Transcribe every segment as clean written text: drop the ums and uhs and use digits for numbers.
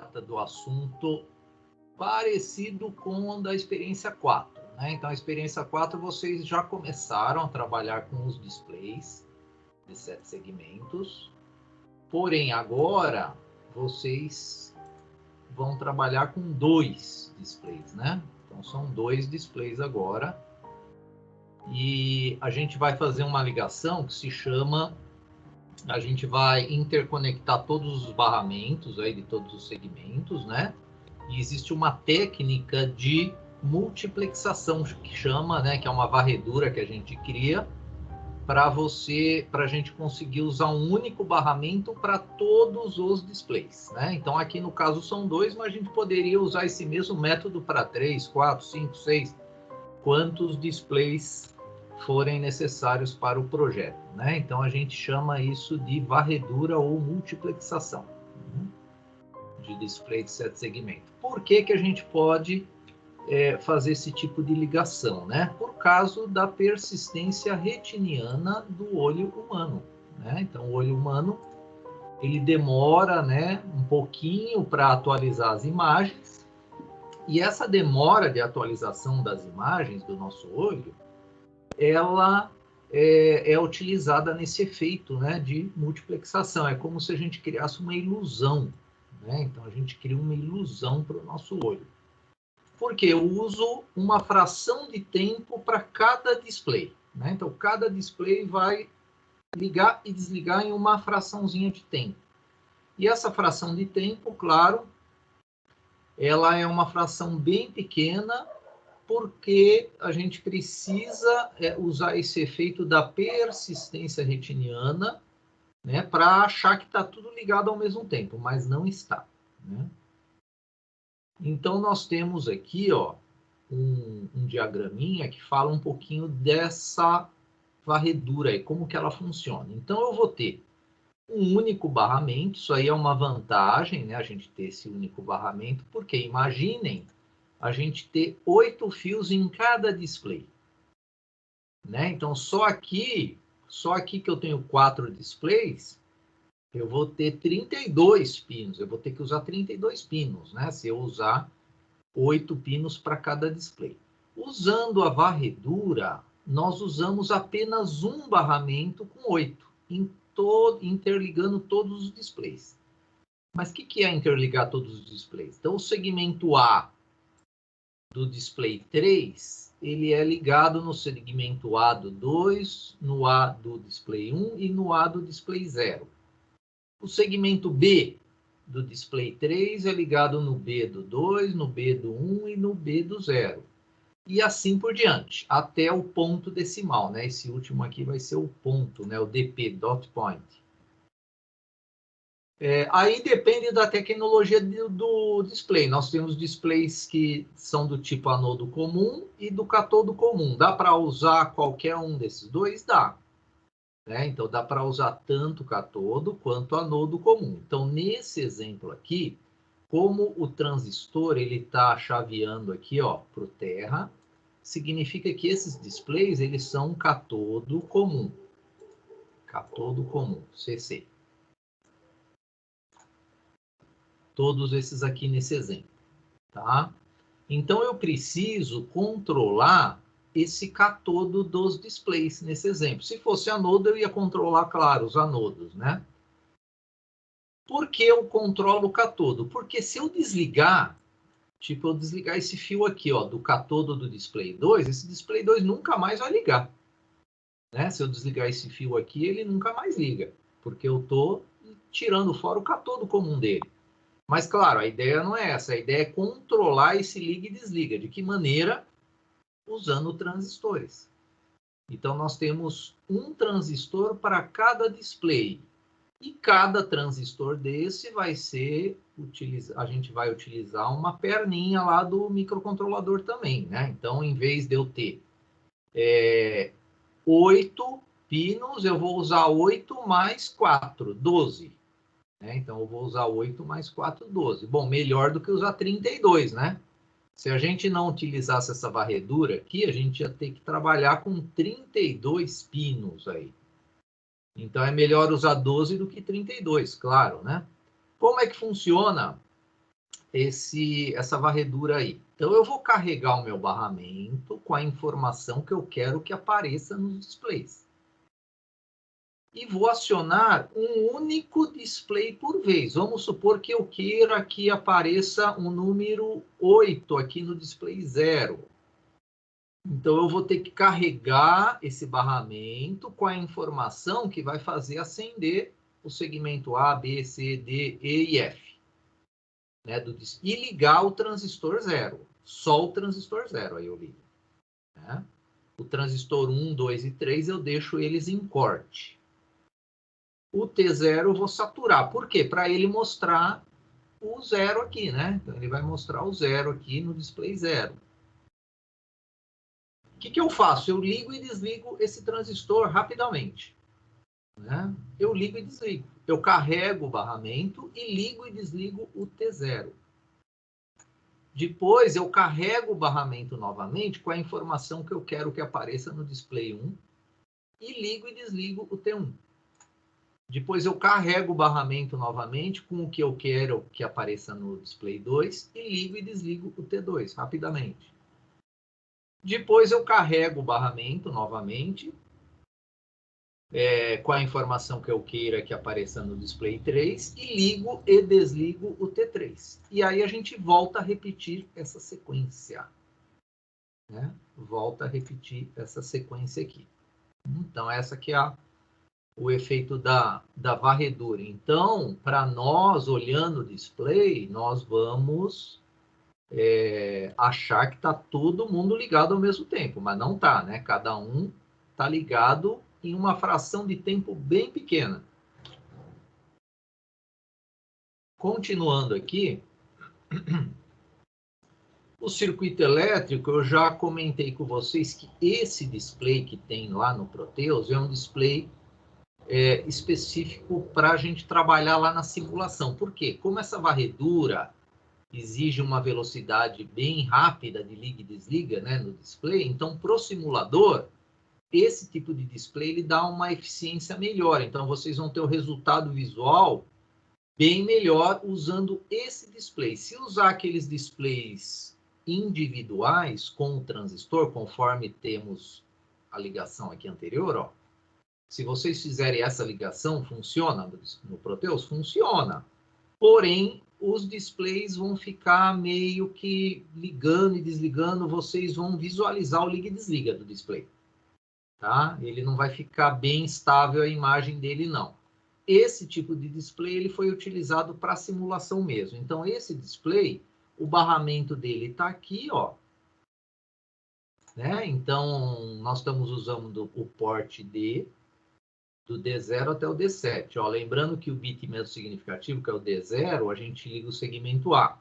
trata do assunto parecido com o da experiência 4, né? Então, a experiência 4, vocês já começaram a trabalhar com os displays de 7 segmentos, porém, agora, vocês vão trabalhar com 2 displays, né? Então, são 2 displays agora, e a gente vai fazer uma ligação que se chama... A gente vai interconectar todos os barramentos aí de todos os segmentos, né? E existe uma técnica de multiplexação que chama, né? Que é uma varredura que a gente cria para a gente conseguir usar um único barramento para todos os displays, né? Então aqui no caso são 2, mas a gente poderia usar esse mesmo método para 3, 4, 5, 6, quantos displays forem necessários para o projeto, né? Então a gente chama isso de varredura ou multiplexação, de display de 7 segmentos. Por que que a gente pode fazer esse tipo de ligação, né? Por causa da persistência retiniana do olho humano, né? Então o olho humano ele demora, né, um pouquinho para atualizar as imagens, e essa demora de atualização das imagens do nosso olho, ela é utilizada nesse efeito, né, de multiplexação. É como se a gente criasse uma ilusão, né? Então a gente cria uma ilusão para o nosso olho. Porque eu uso uma fração de tempo para cada display, né? Então cada display vai ligar e desligar em uma fraçãozinha de tempo. E essa fração de tempo, claro, ela é uma fração bem pequena, porque a gente precisa usar esse efeito da persistência retiniana, né, para achar que está tudo ligado ao mesmo tempo, mas não está, né? Então, nós temos aqui, ó, um diagraminha que fala um pouquinho dessa varredura e como que ela funciona. Então, eu vou ter um único barramento, isso aí é uma vantagem, né, a gente ter esse único barramento, porque imaginem a gente ter 8 fios em cada display, né? Então, só aqui que eu tenho 4 displays, eu vou ter 32 pinos, eu vou ter que usar 32 pinos, né? Se eu usar 8 pinos para cada display. Usando a varredura, nós usamos apenas um barramento com 8, interligando todos os displays. Mas o que é interligar todos os displays? Então, o segmento A do display 3, ele é ligado no segmento A do 2, no A do display 1 e no A do display 0. O segmento B do display 3 é ligado no B do 2, no B do 1 e no B do 0. E assim por diante, até o ponto decimal, né? Esse último aqui vai ser o ponto, né? O DP, dot point. Aí depende da tecnologia do display. Nós temos displays que são do tipo anodo comum e do catodo comum. Dá para usar qualquer um desses dois? Dá. Né? Então, dá para usar tanto catodo quanto anodo comum. Então, nesse exemplo aqui, como o transistor está chaveando aqui para o terra, significa que esses displays eles são catodo comum. Catodo comum, CC. Todos esses aqui nesse exemplo, tá? Então, eu preciso controlar esse catodo dos displays nesse exemplo. Se fosse anodo, eu ia controlar, claro, os anodos, né? Por que eu controlo o catodo? Porque se eu desligar, tipo, eu desligar esse fio aqui, ó, do catodo do display 2, esse display 2 nunca mais vai ligar, né? Se eu desligar esse fio aqui, ele nunca mais liga, porque eu estou tirando fora o catodo comum dele. Mas, claro, a ideia não é essa. A ideia é controlar esse liga e desliga. De que maneira? Usando transistores. Então, nós temos um transistor para cada display. E cada transistor desse vai ser... A gente vai utilizar uma perninha lá do microcontrolador também, né? Então, em vez de eu ter 8 pinos, eu vou usar 8 mais 4, 12. Então, eu vou usar 8 mais 4, 12. Bom, melhor do que usar 32, né? Se a gente não utilizasse essa varredura aqui, a gente ia ter que trabalhar com 32 pinos aí. Então, é melhor usar 12 do que 32, claro, né? Como é que funciona essa varredura aí. Então, eu vou carregar o meu barramento com a informação que eu quero que apareça nos displays. E vou acionar um único display por vez. Vamos supor que eu queira que apareça um número 8 aqui no display 0. Então, eu vou ter que carregar esse barramento com a informação que vai fazer acender o segmento A, B, C, D, E e F. Né, e ligar o transistor 0. Só o transistor 0 aí eu ligo. Né? O transistor 1, 2 e 3 eu deixo eles em corte. O T0 eu vou saturar. Por quê? Para ele mostrar o 0 aqui, né? Então ele vai mostrar o 0 aqui no display 0. O que eu faço? Eu ligo e desligo esse transistor rapidamente. Né? Eu ligo e desligo. Eu carrego o barramento e ligo e desligo o T0. Depois eu carrego o barramento novamente com a informação que eu quero que apareça no display 1 e ligo e desligo o T1. Depois eu carrego o barramento novamente com o que eu quero que apareça no display 2 e ligo e desligo o T2 rapidamente. Depois eu carrego o barramento novamente com a informação que eu queira que apareça no display 3 e ligo e desligo o T3. E aí a gente volta a repetir essa sequência. Né? Volta a repetir essa sequência aqui. Então, essa aqui é o efeito da varredura. Então, para nós, olhando o display, nós vamos achar que está todo mundo ligado ao mesmo tempo, mas não está, né? Cada um está ligado em uma fração de tempo bem pequena. Continuando aqui, o circuito elétrico, eu já comentei com vocês que esse display que tem lá no Proteus é um display específico para a gente trabalhar lá na simulação. Por quê? Como essa varredura exige uma velocidade bem rápida de liga e desliga, né, no display, então para o simulador, esse tipo de display ele dá uma eficiência melhor. Então vocês vão ter o resultado visual bem melhor usando esse display. Se usar aqueles displays individuais com o transistor, conforme temos a ligação aqui anterior, ó, se vocês fizerem essa ligação, funciona no Proteus? Funciona. Porém, os displays vão ficar meio que ligando e desligando, vocês vão visualizar o liga e desliga do display. Tá? Ele não vai ficar bem estável a imagem dele, não. Esse tipo de display ele foi utilizado para simulação mesmo. Então, esse display, o barramento dele está aqui, ó. Né? Então, nós estamos usando o porte D, do D0 até o D7. Ó, lembrando que o bit menos significativo, que é o D0, a gente liga o segmento A.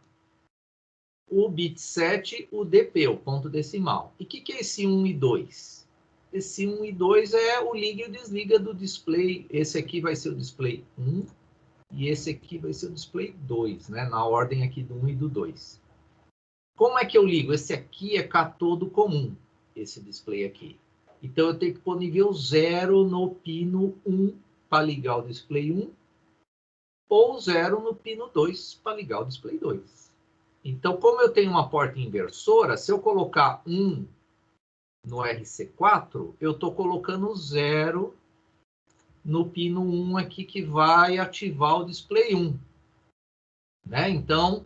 O bit 7, o DP, o ponto decimal. E o que é esse 1 e 2? Esse 1 e 2 é o liga e o desliga do display. Esse aqui vai ser o display 1 e esse aqui vai ser o display 2, né? Na ordem aqui do 1 e do 2. Como é que eu ligo? Esse aqui é catodo comum, esse display aqui. Então, eu tenho que pôr nível 0 no pino 1 para ligar o display 1 ou 0 no pino 2 para ligar o display 2. Então, como eu tenho uma porta inversora, se eu colocar 1 no RC4, eu estou colocando 0 no pino 1 aqui que vai ativar o display 1. Né? Então,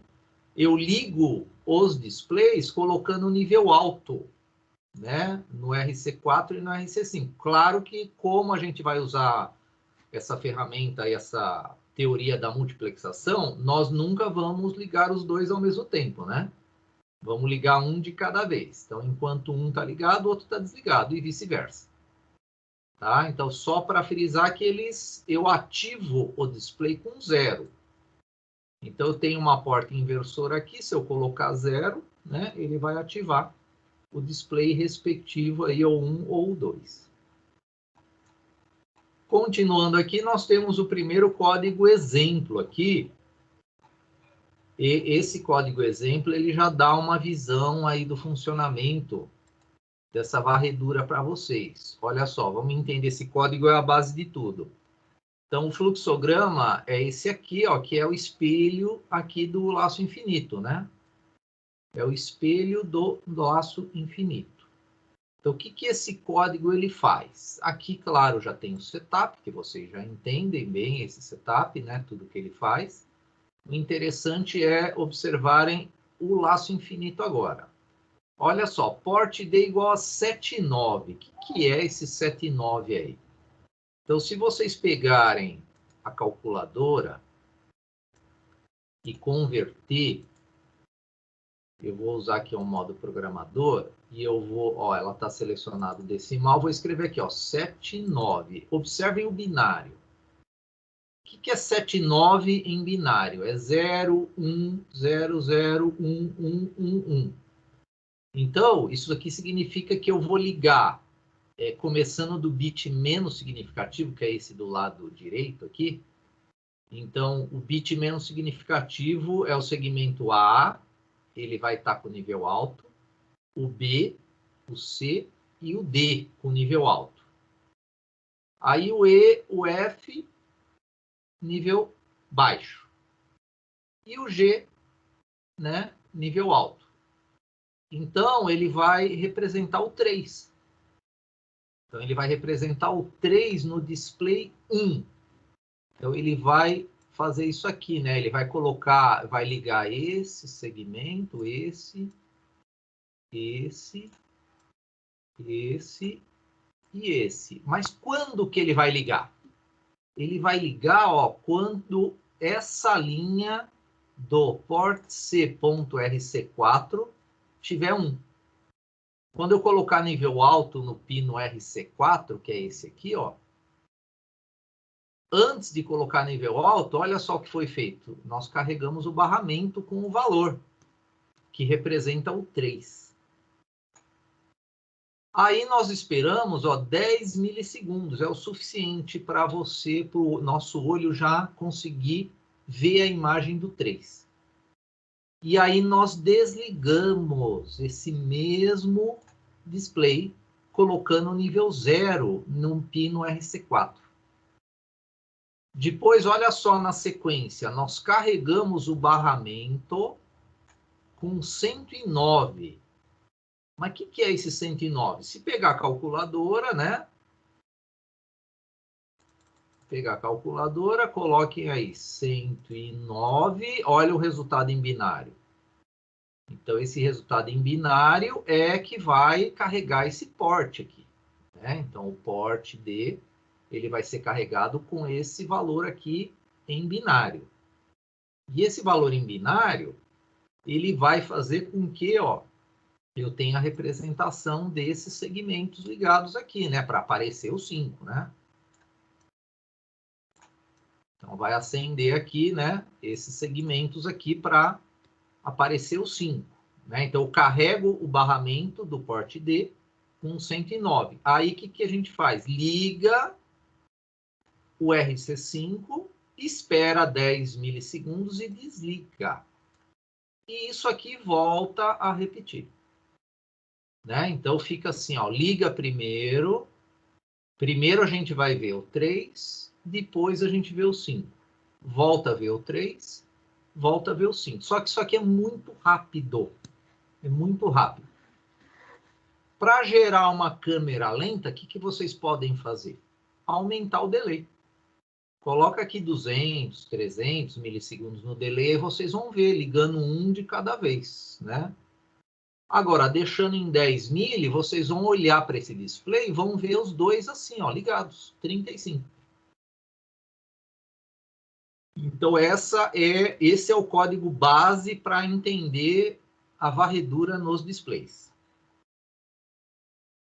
eu ligo os displays colocando nível alto. Né, no RC4 e no RC5. Claro que como a gente vai usar essa ferramenta e essa teoria da multiplexação, nós nunca vamos ligar os dois ao mesmo tempo, né? Vamos ligar um de cada vez. Então, enquanto um está ligado, o outro está desligado e vice-versa. Tá? Então, só para frisar que eu ativo o display com 0. Então, eu tenho uma porta inversora aqui, se eu colocar 0, né, ele vai ativar o display respectivo aí, ou 1 ou 2. Continuando aqui, nós temos o primeiro código exemplo aqui. E esse código exemplo, ele já dá uma visão aí do funcionamento dessa varredura para vocês. Olha só, vamos entender, esse código é a base de tudo. Então, o fluxograma é esse aqui, ó, que é o espelho aqui do laço infinito, né? É o espelho do laço infinito. Então, o que, que esse código ele faz? Aqui, claro, já tem o setup, que vocês já entendem bem esse setup, né? Tudo que ele faz. O interessante é observarem o laço infinito agora. Olha só, port D igual a 79. O que é esse 79 aí? Então, se vocês pegarem a calculadora e converter, eu vou usar aqui o modo programador e eu vou, ó, ela está selecionado decimal, vou escrever aqui, ó, 79. Observem o binário. O que é 79 em binário? É 0, 1, 0, 0, 1, 1, 1, 1. Então, isso aqui significa que eu vou ligar, começando do bit menos significativo, que é esse do lado direito aqui. Então, o bit menos significativo é o segmento A, ele vai estar com nível alto, o B, o C e o D com nível alto. Aí o E, o F, nível baixo. E o G, né, nível alto. Então, ele vai representar o 3. Então, ele vai representar o 3 no display 1. Então, ele vai fazer isso aqui, né? Ele vai colocar, vai ligar esse segmento, esse e esse. Mas quando que ele vai ligar? Ele vai ligar, ó, quando essa linha do port C.RC4 tiver 1. Quando eu colocar nível alto no pino RC4, que é esse aqui, ó, antes de colocar nível alto, olha só o que foi feito. Nós carregamos o barramento com o valor, que representa o 3. Aí nós esperamos, ó, 10 milissegundos. É o suficiente para você, para o nosso olho já conseguir ver a imagem do 3. E aí nós desligamos esse mesmo display, colocando o nível 0 num pino RC4. Depois, olha só na sequência, nós carregamos o barramento com 109. Mas o que é esse 109? Se pegar a calculadora, né? Pegar a calculadora, coloquem aí 109, olha o resultado em binário. Então, esse resultado em binário é que vai carregar esse port aqui, né? Então, o port D, ele vai ser carregado com esse valor aqui em binário. E esse valor em binário, ele vai fazer com que, ó, eu tenha a representação desses segmentos ligados aqui, né? Para aparecer o 5, né? Então, vai acender aqui, né? Esses segmentos aqui para aparecer o 5. Né? Então, eu carrego o barramento do port D com 109. Aí, o que a gente faz? Liga o RC5, espera 10 milissegundos e desliga. E isso aqui volta a repetir. Né? Então, fica assim, ó, liga primeiro. Primeiro a gente vai ver o 3, depois a gente vê o 5. Volta a ver o 3, volta a ver o 5. Só que isso aqui é muito rápido. É muito rápido. Para gerar uma câmera lenta, o que vocês podem fazer? Aumentar o delay. Coloca aqui 200, 300 milissegundos no delay e vocês vão ver, ligando um de cada vez, né? Agora, deixando em 10 mili, vocês vão olhar para esse display e vão ver os dois assim, ó, ligados, 35. Então, esse é o código base para entender a varredura nos displays.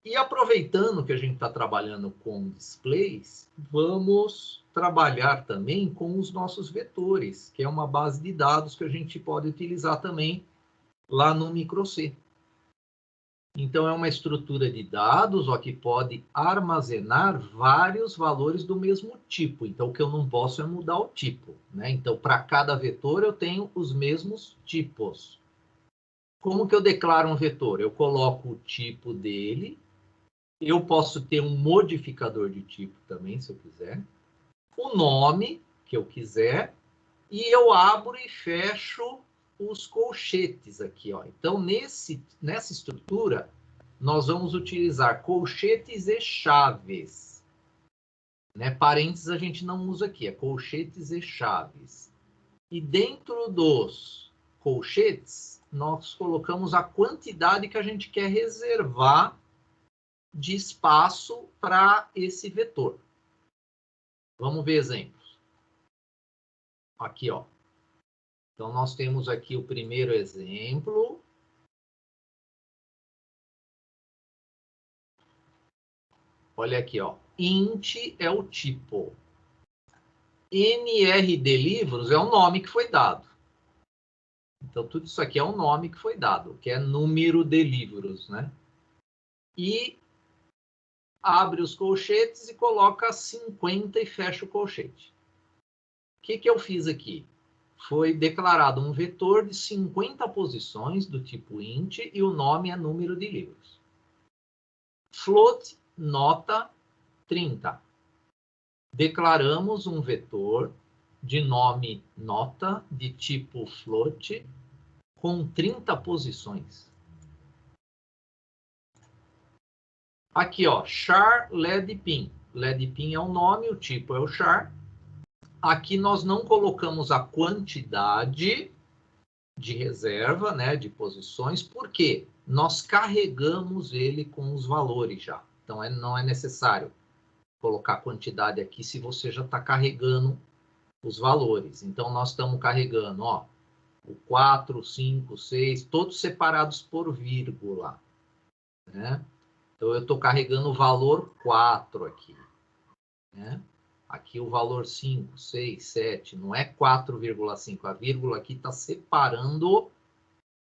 E aproveitando que a gente está trabalhando com displays, vamos trabalhar também com os nossos vetores, que é uma base de dados que a gente pode utilizar também lá no microC. Então, é uma estrutura de dados ó, que pode armazenar vários valores do mesmo tipo. Então, o que eu não posso é mudar o tipo. Né? Então, para cada vetor, eu tenho os mesmos tipos. Como que eu declaro um vetor? Eu coloco o tipo dele. Eu posso ter um modificador de tipo também, se eu quiser. o nome que eu quiser, e eu abro e fecho os colchetes aqui, ó. Então, nessa estrutura, nós vamos utilizar colchetes e chaves. Né? Parênteses a gente não usa aqui, é colchetes e chaves. E dentro dos colchetes, nós colocamos a quantidade que a gente quer reservar de espaço para esse vetor. Vamos ver exemplos. Aqui, ó. Então, nós temos aqui o primeiro exemplo. Olha aqui, ó. Int é o tipo. NRD livros é o nome que foi dado. Então, tudo isso aqui é um nome que foi dado, que é número de livros, né? E abre os colchetes e coloca 50 e fecha o colchete. O que eu fiz aqui? Foi declarado um vetor de 50 posições do tipo int e o nome é número de livros. Float, nota 30. Declaramos um vetor de nome nota de tipo float com 30 posições. Aqui, ó, char LED pin. LED pin é o nome, o tipo é o char. Aqui nós não colocamos a quantidade de reserva, né, de posições, porque nós carregamos ele com os valores já. Então, não é necessário colocar quantidade aqui se você já está carregando os valores. Então, nós estamos carregando, ó, o 4, 5, 6, todos separados por vírgula, né? Então, eu estou carregando o valor 4 aqui, né? Aqui o valor 5, 6, 7, não é 4,5. A vírgula aqui está separando,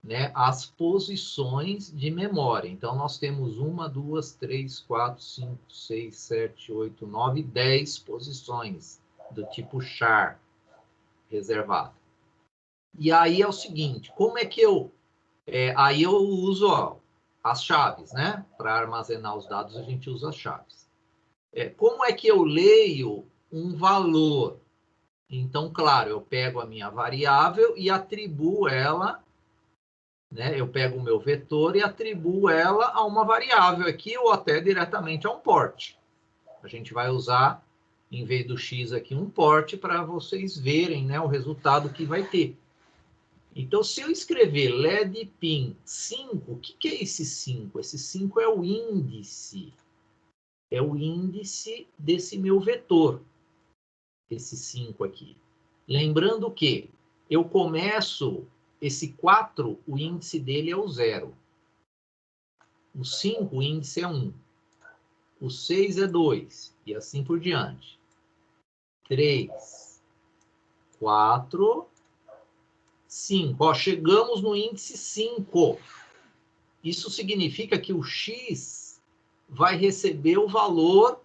né, as posições de memória. Então, nós temos 1, 2, 3, 4, 5, 6, 7, 8, 9, 10 posições do tipo char reservado. E aí é o seguinte, como é que eu... aí eu uso, ó, as chaves, né? Para armazenar os dados, a gente usa as chaves. Como é que eu leio um valor? Então, claro, eu pego a minha variável e atribuo ela, né? Eu pego o meu vetor e atribuo ela a uma variável aqui ou até diretamente a um port. A gente vai usar, em vez do x aqui, um port para vocês verem, né, o resultado que vai ter. Então, se eu escrever LED pin 5, o que é esse 5? Esse 5 é o índice. É o índice desse meu vetor. Esse 5 aqui. Lembrando que eu começo, esse 4, o índice dele é o 0. O 5, o índice é 1. O 6 é 2. E assim por diante. 3, 4, 5. Ó, chegamos no índice 5. Isso significa que o x vai receber o valor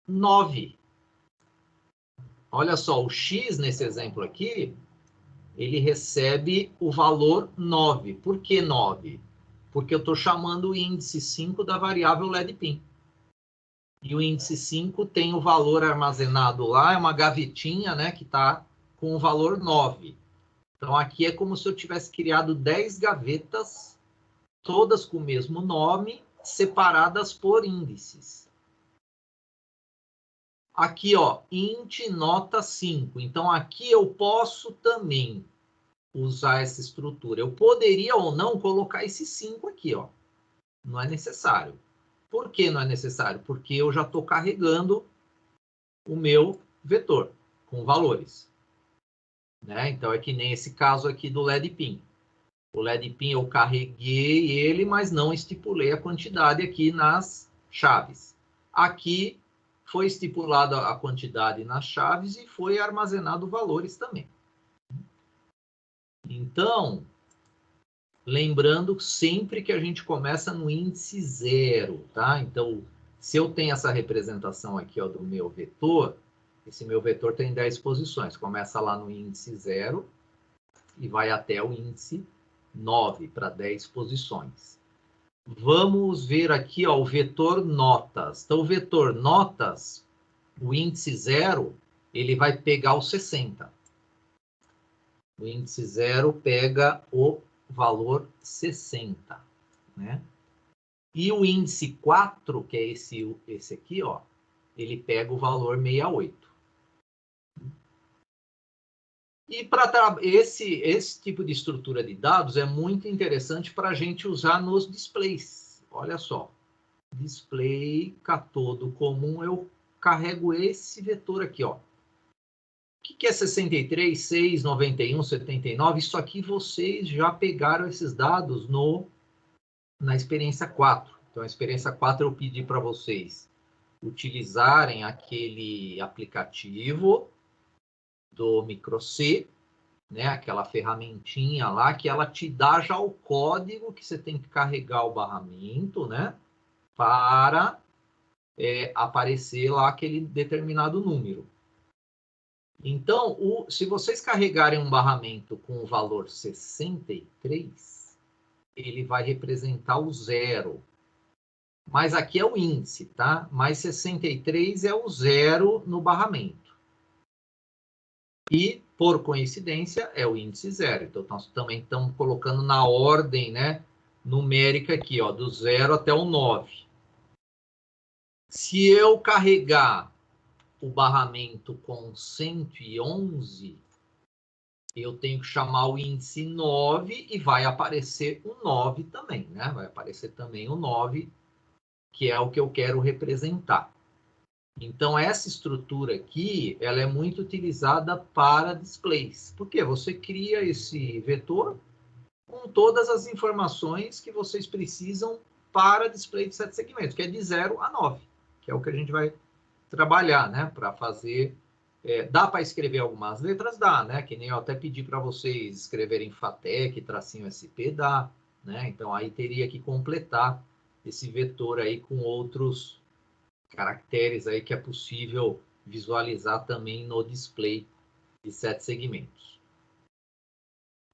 9. Olha só, o x nesse exemplo aqui, ele recebe o valor 9. Por que 9? Porque eu estou chamando o índice 5 da variável LEDPIN. E o índice 5 tem o valor armazenado lá, é uma gavetinha, né, que está com o valor 9. Então, aqui é como se eu tivesse criado 10 gavetas, todas com o mesmo nome, separadas por índices. Aqui, ó, int nota 5. Então, aqui eu posso também usar essa estrutura. Eu poderia ou não colocar esse 5 aqui, ó. Não é necessário. Por que não é necessário? Porque eu já estou carregando o meu vetor com valores. Né? Então, é que nem esse caso aqui do LED pin. O LED pin eu carreguei ele, mas não estipulei a quantidade aqui nas chaves. Aqui foi estipulada a quantidade nas chaves e foi armazenado valores também. Então, lembrando sempre que a gente começa no índice 0, tá? Então, se eu tenho essa representação aqui, ó, do meu vetor, esse meu vetor tem 10 posições. Começa lá no índice 0 e vai até o índice 9 para 10 posições. Vamos ver aqui, ó, o vetor notas. Então, o vetor notas, o índice 0, ele vai pegar o 60. O índice 0 pega o valor 60, né? E o índice 4, que é esse aqui, ó, ele pega o valor 68. E para esse tipo de estrutura de dados é muito interessante para a gente usar nos displays. Olha só, display catodo comum, eu carrego esse vetor aqui, ó. O que é 63, 6, 91, 79? Isso aqui vocês já pegaram esses dados na experiência 4. Então, a experiência 4 eu pedi para vocês utilizarem aquele aplicativo do MicroC, né? Aquela ferramentinha lá que ela te dá já o código que você tem que carregar o barramento, né? Para aparecer lá aquele determinado número. Então, se vocês carregarem um barramento com o valor 63, ele vai representar o 0. Mas aqui é o índice, tá? Mais 63 é o 0 no barramento. E, por coincidência, é o índice 0. Então, nós também estamos colocando na ordem, né, numérica aqui, ó, do 0 até o 9. Se eu carregar o barramento com 111, eu tenho que chamar o índice 9 e vai aparecer o 9 também, né? Vai aparecer também o 9, que é o que eu quero representar. Então, essa estrutura aqui, ela é muito utilizada para displays. Por quê? Você cria esse vetor com todas as informações que vocês precisam para display de 7 segmentos, que é de 0 a 9, que é o que a gente vai trabalhar, né? Para fazer... dá para escrever algumas letras? Dá, né? Que nem eu até pedi para vocês escreverem FATEC, tracinho SP, dá, né? Então, aí teria que completar esse vetor aí com outros caracteres aí que é possível visualizar também no display de 7 segmentos.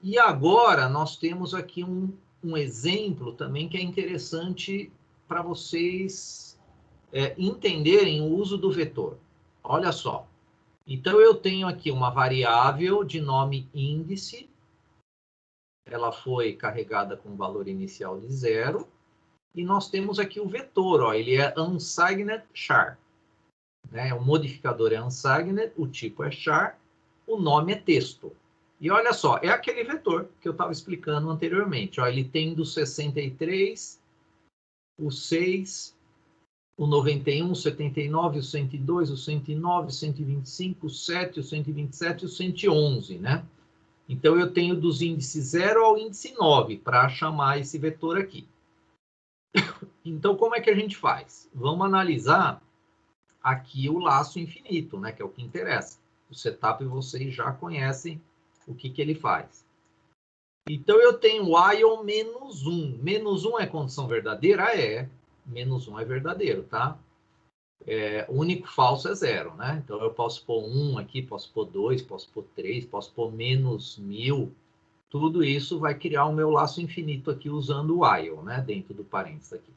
E agora nós temos aqui um exemplo também que é interessante para vocês entenderem o uso do vetor. Olha só. Então, eu tenho aqui uma variável de nome índice. Ela foi carregada com valor inicial de 0. E nós temos aqui o vetor, ó, ele é unsigned char. Né? O modificador é unsigned, o tipo é char, o nome é texto. E olha só, é aquele vetor que eu estava explicando anteriormente. Ó, ele tem do 63, o 6, o 91, o 79, o 102, o 109, o 125, o 7, o 127 e o 111, né? Então, eu tenho dos índices 0 ao índice 9 para chamar esse vetor aqui. Então, como é que a gente faz? Vamos analisar aqui o laço infinito, né? Que é o que interessa. O setup vocês já conhecem o que ele faz. Então, eu tenho while menos 1. Menos 1 é condição verdadeira? É. Menos 1 é verdadeiro, tá? O único falso é 0, né? Então, eu posso pôr 1 aqui, posso pôr 2, posso pôr 3, posso pôr menos 1000. Tudo isso vai criar o meu laço infinito aqui usando o while, né? Dentro do parênteses aqui.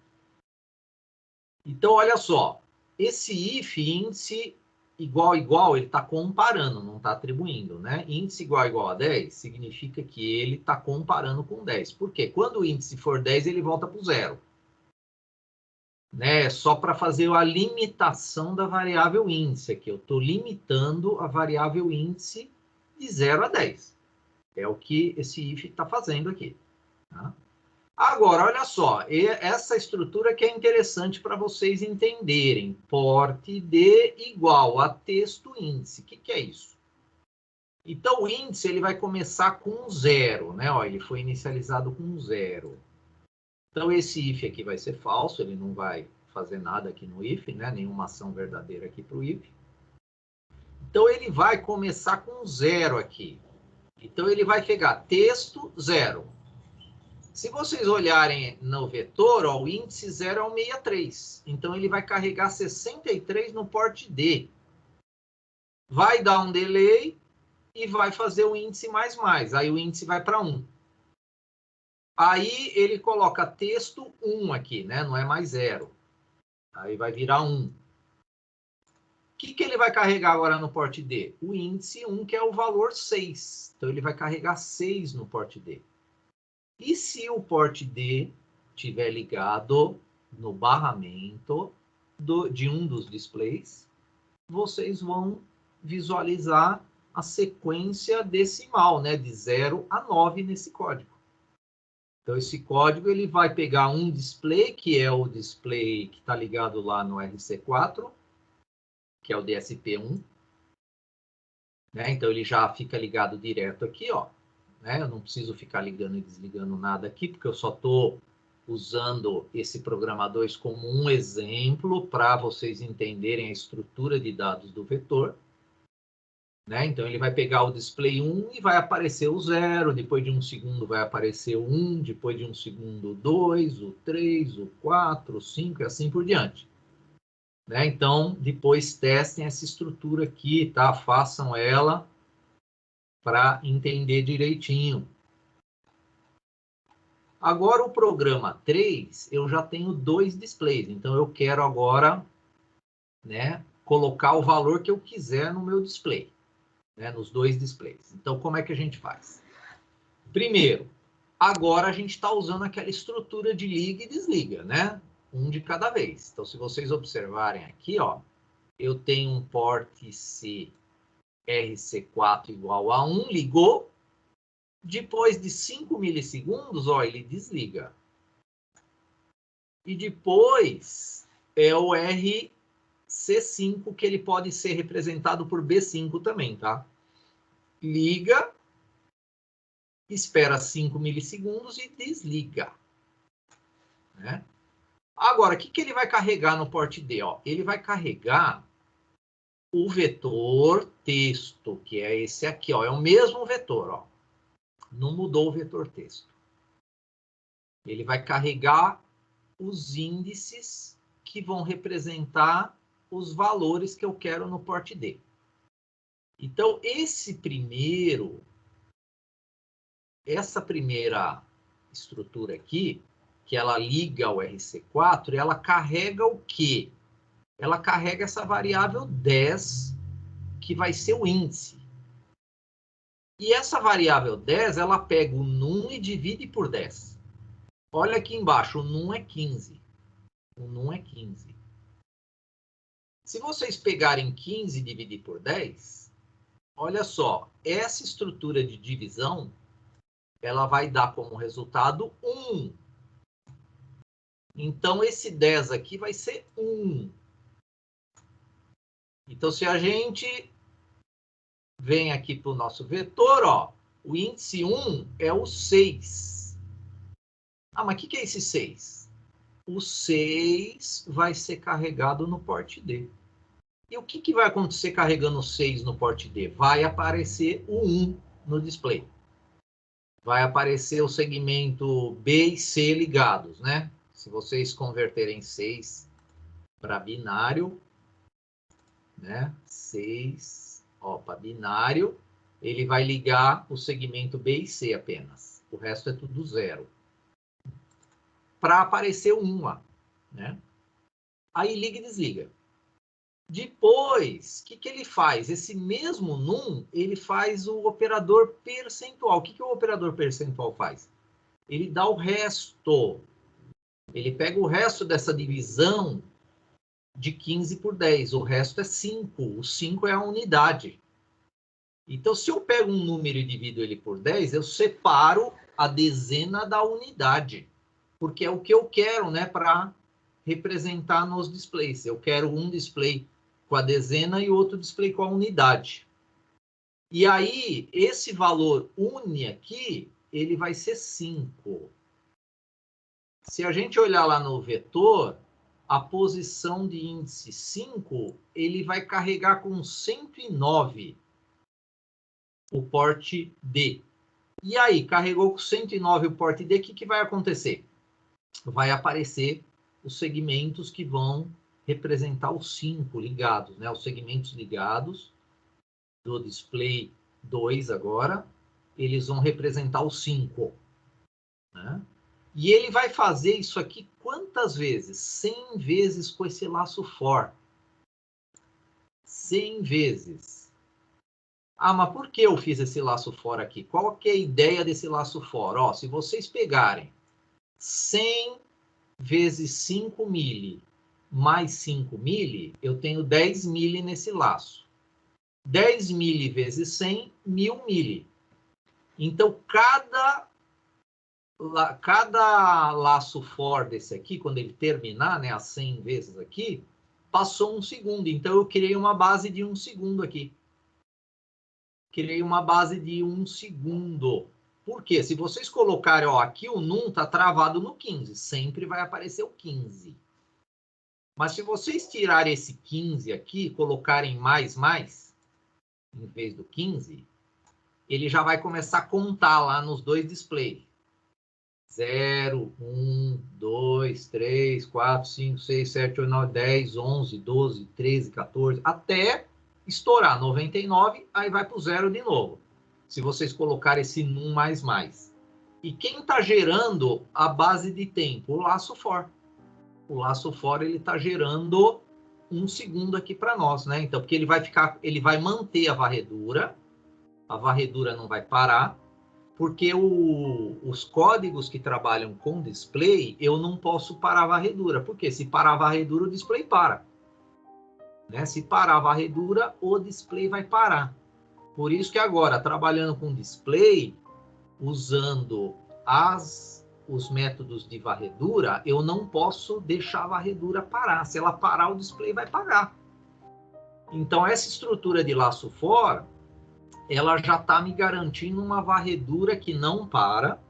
Então, olha só. Esse if índice igual, ele está comparando, não está atribuindo, né? Índice igual a 10 significa que ele está comparando com 10. Por quê? Quando o índice for 10, ele volta para o 0. Né? Só para fazer a limitação da variável índice aqui. Eu estou limitando a variável índice de 0 a 10. É o que esse if está fazendo aqui. Tá? Agora, olha só, essa estrutura que é interessante para vocês entenderem. Porte de igual a texto índice. O que é isso? Então, o índice ele vai começar com 0, né? Ó, ele foi inicializado com 0. Então, esse if aqui vai ser falso, ele não vai fazer nada aqui no if, né? Nenhuma ação verdadeira aqui para o if. Então, ele vai começar com 0 aqui. Então, ele vai pegar texto 0. Se vocês olharem no vetor, ó, o índice 0 é o 63. Então, ele vai carregar 63 no porte D. Vai dar um delay e vai fazer o índice mais. Aí, o índice vai para 1. Aí, ele coloca texto 1 aqui, né? Não é mais 0. Aí, vai virar 1. que ele vai carregar agora no porte D? O índice 1, que é o valor 6. Então, ele vai carregar 6 no porte D. E se o porte D estiver ligado no barramento de um dos displays, vocês vão visualizar a sequência decimal, né, de 0 a 9 nesse código. Então, esse código ele vai pegar um display, que é o display que está ligado lá no RC4, que é o DSP1. Né? Então, ele já fica ligado direto aqui, ó. Né? Eu não preciso ficar ligando e desligando nada aqui, porque eu só estou usando esse programa 2 como um exemplo para vocês entenderem a estrutura de dados do vetor. Né? Então, ele vai pegar o display 1 e vai aparecer o 0, depois de um segundo vai aparecer o 1, depois de um segundo o 2, o 3, o 4, o 5 e assim por diante. Né? Então, depois testem essa estrutura aqui, tá? Façam ela para entender direitinho. Agora, o programa 3, eu já tenho 2 displays, então eu quero agora, né, colocar o valor que eu quiser no meu display. Né, nos 2 displays. Então, como é que a gente faz? Primeiro, agora a gente está usando aquela estrutura de liga e desliga, né? Um de cada vez. Então, se vocês observarem aqui, ó, eu tenho um porte C RC4 igual a 1, ligou. Depois de 5 milissegundos, ó, ele desliga. E depois é o RC5, que ele pode ser representado por B5 também, tá? Liga, espera 5 milissegundos e desliga. Né? Agora, o que ele vai carregar no porte D? Ó? Ele vai carregar o vetor texto, que é esse aqui. Ó? É o mesmo vetor. Ó. Não mudou o vetor texto. Ele vai carregar os índices que vão representar os valores que eu quero no porte D. Então, essa primeira estrutura aqui, que ela liga ao RC4, ela carrega o quê? Ela carrega essa variável 10, que vai ser o índice. E essa variável 10, ela pega o num e divide por 10. Olha aqui embaixo, o num é 15. O num é 15. Se vocês pegarem 15 e dividir por 10, olha só, essa estrutura de divisão, ela vai dar como resultado 1. Então, esse 10 aqui vai ser 1. Então, se a gente vem aqui para o nosso vetor, ó, o índice 1 é o 6. Ah, mas o que é esse 6? O 6 vai ser carregado no porte D. E o que vai acontecer carregando o 6 no porte D? Vai aparecer o 1 no display. Vai aparecer o segmento B e C ligados, né? Se vocês converterem 6 para binário, né? 6, ó, para binário, ele vai ligar o segmento B e C apenas. O resto é tudo 0. Para aparecer o 1 lá, né? Aí liga e desliga. Depois, o que ele faz? Esse mesmo num, ele faz o operador percentual. O que o operador percentual faz? Ele dá o resto. Ele pega o resto dessa divisão de 15 por 10. O resto é 5. O 5 é a unidade. Então, se eu pego um número e divido ele por 10, eu separo a dezena da unidade. Porque é o que eu quero, né, para representar nos displays. Eu quero um display com a dezena e outro display com a unidade. E aí, esse valor uni aqui, ele vai ser 5. Se a gente olhar lá no vetor, a posição de índice 5, ele vai carregar com 109 o porte D. E aí, carregou com 109 o porte D, o que vai acontecer? Vai aparecer os segmentos que vão representar os 5 ligados, né? Os segmentos ligados do display 2 agora, eles vão representar os 5. Né? E ele vai fazer isso aqui quantas vezes? 100 vezes com esse laço for. 100 vezes. Ah, mas por que eu fiz esse laço for aqui? Qual que é a ideia desse laço for? Ó, se vocês pegarem 100 vezes 5 mili mais 5 mili, eu tenho 10 mili nesse laço. 10 mili vezes 100, 1000 mili. Então, cada laço for desse aqui, quando ele terminar, né, as 100 vezes aqui, passou 1 segundo. Então, eu criei uma base de 1 segundo aqui. Criei uma base de 1 segundo. Por quê? Se vocês colocarem, ó, aqui o num está travado no 15. Sempre vai aparecer o 15. Mas se vocês tirarem esse 15 aqui, colocarem mais, em vez do 15, ele já vai começar a contar lá nos dois displays. 0, 1, 2, 3, 4, 5, 6, 7, 8, 9, 10, 11, 12, 13, 14, até estourar 99, aí vai para o 0 de novo. Se vocês colocarem esse num mais. E quem está gerando a base de tempo? O laço for. O laço for, ele está gerando 1 segundo aqui para nós, né? Então, porque ele vai manter a varredura não vai parar, porque os códigos que trabalham com display, eu não posso parar a varredura. Porque se parar a varredura, o display para. Né? Se parar a varredura, o display vai parar. Por isso que agora, trabalhando com display, usando os métodos de varredura, eu não posso deixar a varredura parar. Se ela parar, o display vai parar. Então, essa estrutura de laço for, ela já está me garantindo uma varredura que não para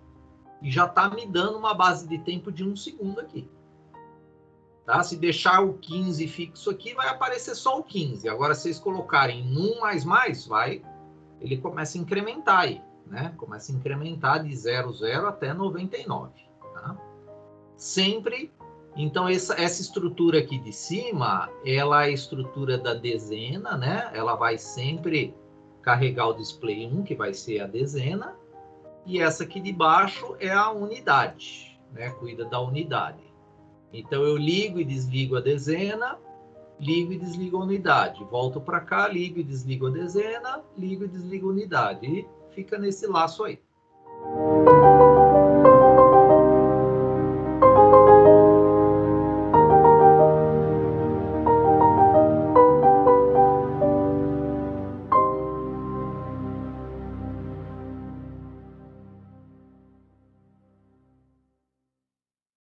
e já está me dando uma base de tempo de 1 segundo aqui. Tá? Se deixar o 15 fixo aqui, vai aparecer só o 15. Agora, se vocês colocarem num mais, ele começa a incrementar aí. Né? Começa a incrementar de 00 até 99. Tá? Sempre. Então, essa estrutura aqui de cima, ela é a estrutura da dezena, né? Ela vai sempre carregar o display 1, que vai ser a dezena, e essa aqui de baixo é a unidade, né? Cuida da unidade. Então, eu ligo e desligo a dezena, ligo e desligo a unidade. Volto para cá, ligo e desligo a dezena, ligo e desligo a unidade. E fica nesse laço aí.